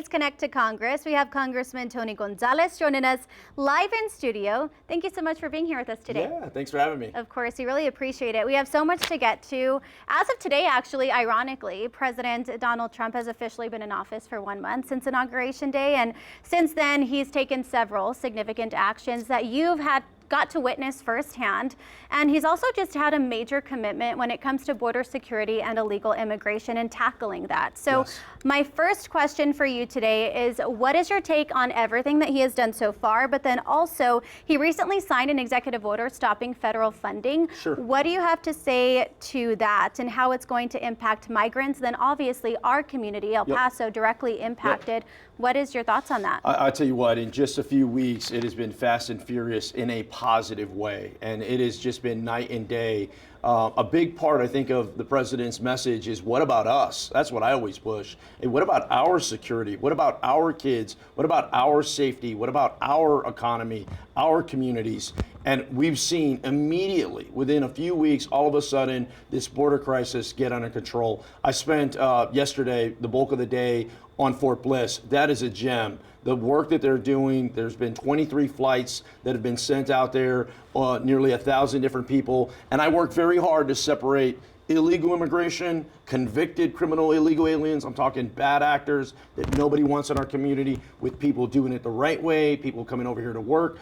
States Connect to Congress. We have Congressman Tony Gonzales joining us live in studio. Thank you so much for being here with us today. Yeah, thanks for having me. Of course, we really appreciate it. We have so much to get to. As of today, actually, ironically, President Donald Trump has officially been in office for 1 month since Inauguration Day. And since then, he's taken several significant actions that you've got to witness firsthand. And he's also just had a major commitment when it comes to border security and illegal immigration and tackling that. So Yes. My first question for you today is, what is your take on everything that he has done so far? But then also, he recently signed an executive order stopping federal funding. Sure. What do you have to say to that and how it's going to impact migrants? Then obviously our community, El Paso, directly impacted. What is your thoughts on that? I'll tell you what, in just a few weeks, it has been fast and furious in a positive way. And it has just been night and day. A big part, I think, of the president's message is, what about us? That's what I always push. And what about our security? What about our kids? What about our safety? What about our economy, our communities? And we've seen immediately, within a few weeks, all of a sudden, this border crisis get under control. I spent yesterday, the bulk of the day, on Fort Bliss. That is a gem. The work that they're doing, there's been 23 flights that have been sent out there, nearly 1,000 different people. And I work very hard to separate illegal immigration, convicted criminal illegal aliens. I'm talking bad actors that nobody wants in our community, with people doing it the right way, people coming over here to work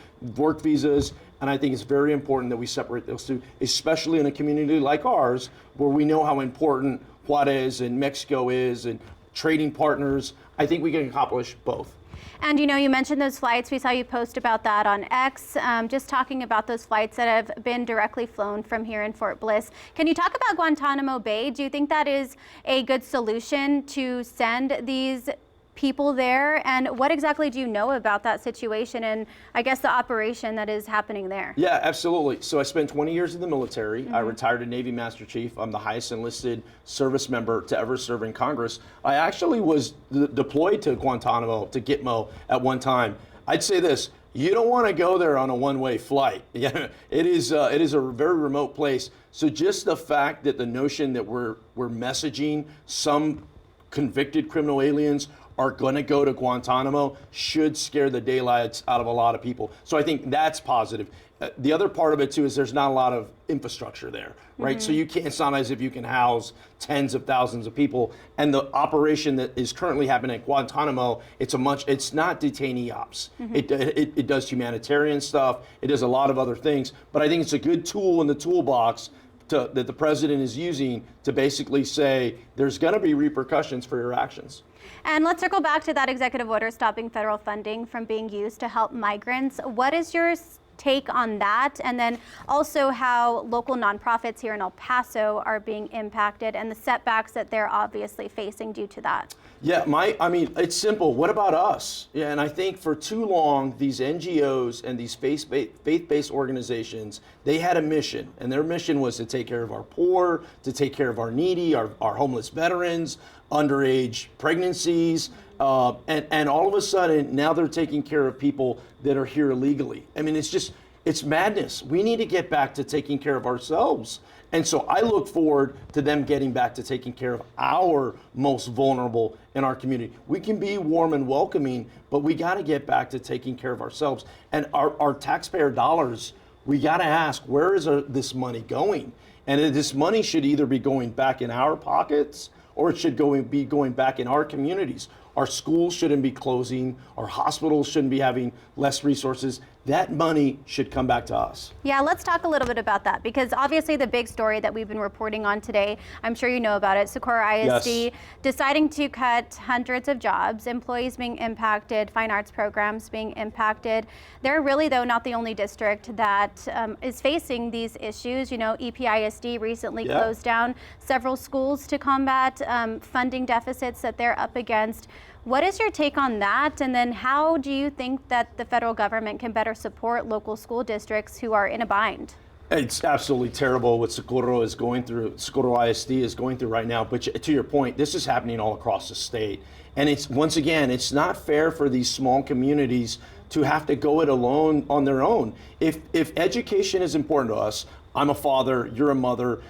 visas. And I think it's very important that we separate those two, especially in a community like ours, where we know how important Juarez and Mexico is, and trading partners. I think we can accomplish both. And you know, you mentioned those flights. We saw you post about that on X, just talking about those flights that have been directly flown from here in Fort Bliss. Can you talk about Guantanamo Bay? Do you think that is a good solution to send these people there? And what exactly do you know about that situation and I guess the operation that is happening there? Yeah, absolutely. So I spent 20 years in the military. I retired a Navy Master Chief. I'm the highest enlisted service member to ever serve in Congress. I actually was deployed to Guantanamo, to Gitmo at one time. I'd say this: you don't want to go there on a one-way flight. Yeah, it is a very remote place. So just the fact that the notion that we're messaging some convicted criminal aliens are going to go to Guantanamo should scare the daylights out of a lot of people. So I think that's positive. The other part of it too is there's not a lot of infrastructure there, right? So you can't, it's not as if you can house tens of thousands of people. And the operation that is currently happening at Guantanamo, it's not detainee ops. It does humanitarian stuff. It does a lot of other things. But I think it's a good tool in the toolbox that the president is using to basically say there's going to be repercussions for your actions. And let's circle back to that executive order stopping federal funding from being used to help migrants. What is your take on that? And then also how local nonprofits here in El Paso are being impacted and the setbacks that they're obviously facing due to that. Yeah, I mean, it's simple. What about us? Yeah, and I think for too long, these NGOs and these faith-based organizations, they had a mission, and their mission was to take care of our poor, to take care of our needy, our homeless veterans, underage pregnancies, and all of a sudden, now they're taking care of people that are here illegally. I mean, it's madness. We need to get back to taking care of ourselves. And so I look forward to them getting back to taking care of our most vulnerable in our community. We can be warm and welcoming, but we got to get back to taking care of ourselves. And our taxpayer dollars, we got to ask, where is this money going? And this money should either be going back in our pockets, or it should be going back in our communities. Our schools shouldn't be closing. Our hospitals shouldn't be having less resources. That money should come back to us. Yeah, let's talk a little bit about that, because obviously the big story that we've been reporting on today, I'm sure you know about it, Socorro ISD deciding to cut hundreds of jobs, employees being impacted, fine arts programs being impacted. They're really, though, not the only district that is facing these issues. You know, EPISD recently closed down several schools to combat funding deficits that they're up against. What is your take on that? And then how do you think that the federal government can better support local school districts who are in a bind? It's absolutely terrible what Socorro is going through, Socorro ISD is going through right now. But to your point, this is happening all across the state. And it's, once again, it's not fair for these small communities to have to go it alone on their own. If education is important to us, I'm a father, you're a mother.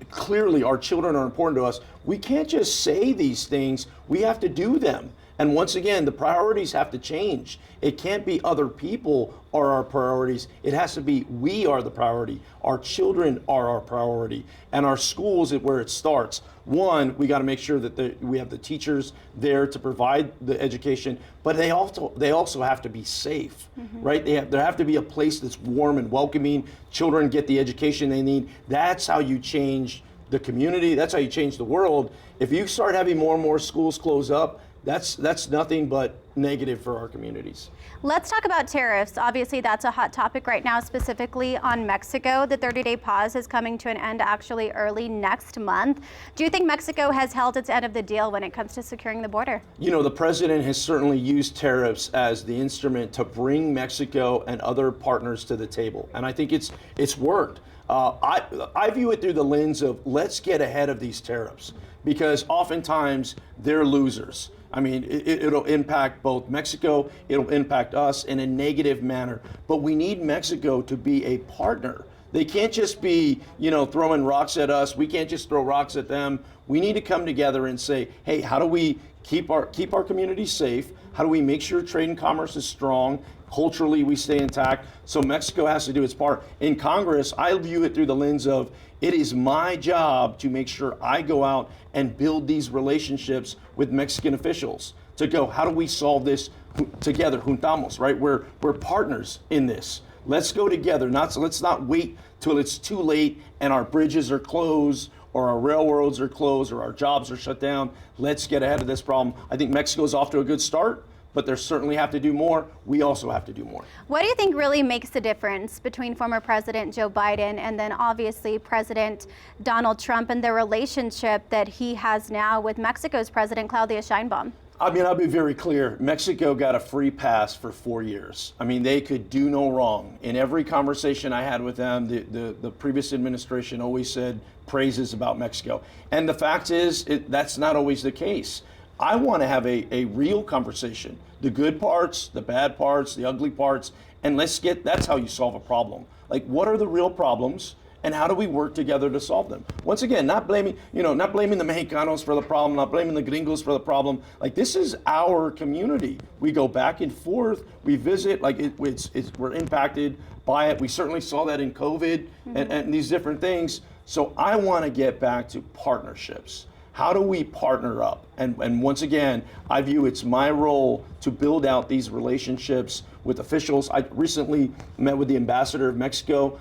Clearly, our children are important to us. We can't just say these things, we have to do them. And once again, the priorities have to change. It can't be other people are our priorities. It has to be we are the priority. Our children are our priority. And our schools is where it starts. One, we got to make sure that we have the teachers there to provide the education, but they also have to be safe, right? There have to be a place that's warm and welcoming. Children get the education they need. That's how you change the community. That's how you change the world. If you start having more and more schools close up, that's nothing but negative for our communities. Let's talk about tariffs. Obviously, that's a hot topic right now, specifically on Mexico. The 30-day pause is coming to an end actually early next month. Do you think Mexico has held its end of the deal when it comes to securing the border? You know, the president has certainly used tariffs as the instrument to bring Mexico and other partners to the table. And I think it's worked. I view it through the lens of let's get ahead of these tariffs, because oftentimes they're losers. I mean, it'll impact both Mexico, it'll impact us in a negative manner, but we need Mexico to be a partner. They can't just be, throwing rocks at us. We can't just throw rocks at them. We need to come together and say, hey, how do we keep our communities safe? How do we make sure trade and commerce is strong? Culturally, we stay intact. So Mexico has to do its part. In Congress, I view it through the lens of it is my job to make sure I go out and build these relationships with Mexican officials to go, how do we solve this together? Juntamos, right? We're partners in this. Let's go together. Let's not wait till it's too late and our bridges are closed or our railroads are closed or our jobs are shut down. Let's get ahead of this problem. I think Mexico's off to a good start, but they certainly have to do more. We also have to do more. What do you think really makes the difference between former President Joe Biden and then obviously President Donald Trump and the relationship that he has now with Mexico's President Claudia Sheinbaum? I mean, I'll be very clear. Mexico got a free pass for 4 years. I mean, they could do no wrong. In every conversation I had with them, the previous administration always said praises about Mexico. And the fact is, that's not always the case. I want to have a real conversation, the good parts, the bad parts, the ugly parts, and that's how you solve a problem. Like, what are the real problems and how do we work together to solve them? Once again, not blaming the Mexicanos for the problem, not blaming the gringos for the problem. Like, this is our community. We go back and forth, we visit, we're impacted by it. We certainly saw that in COVID and these different things. So I want to get back to partnerships. How do we partner up? And once again, I view it's my role to build out these relationships with officials. I recently met with the ambassador of Mexico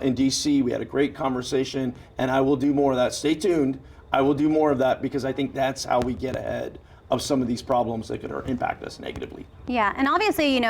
in DC. We had a great conversation, and I will do more of that. Stay tuned. I will do more of that because I think that's how we get ahead of some of these problems that could impact us negatively. Yeah, and obviously,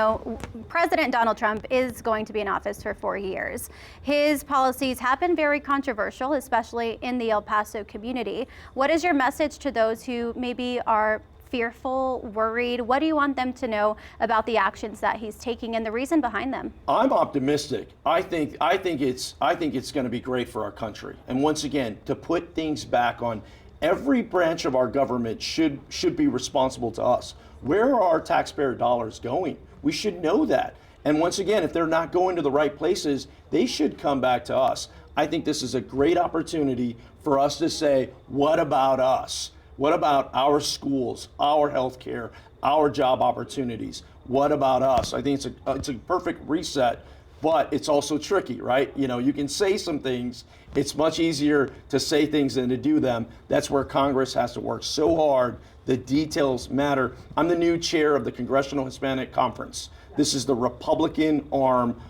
President Donald Trump is going to be in office for 4 years. His policies have been very controversial, especially in the El Paso community. What is your message to those who maybe are fearful, worried? What do you want them to know about the actions that he's taking and the reason behind them? I'm optimistic. I think it's going to be great for our country. And once again, to put things back on every branch of our government should be responsible to us. Where are our taxpayer dollars going? We should know that. And once again, if they're not going to the right places, they should come back to us. I think this is a great opportunity for us to say, what about us? What about our schools, our healthcare, our job opportunities? What about us? I think it's a perfect reset. But it's also tricky, right? You can say some things. It's much easier to say things than to do them. That's where Congress has to work so hard. The details matter. I'm the new chair of the Congressional Hispanic Conference. This is the Republican arm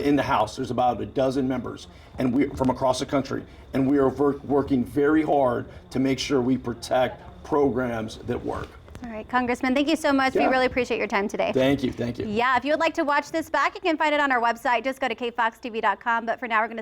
in the House. There's about a dozen members and from across the country. And we are working very hard to make sure we protect programs that work. All right, Congressman, thank you so much. Yeah. We really appreciate your time today. Thank you. Yeah, if you would like to watch this back, you can find it on our website. Just go to kfoxtv.com. But for now, we're going to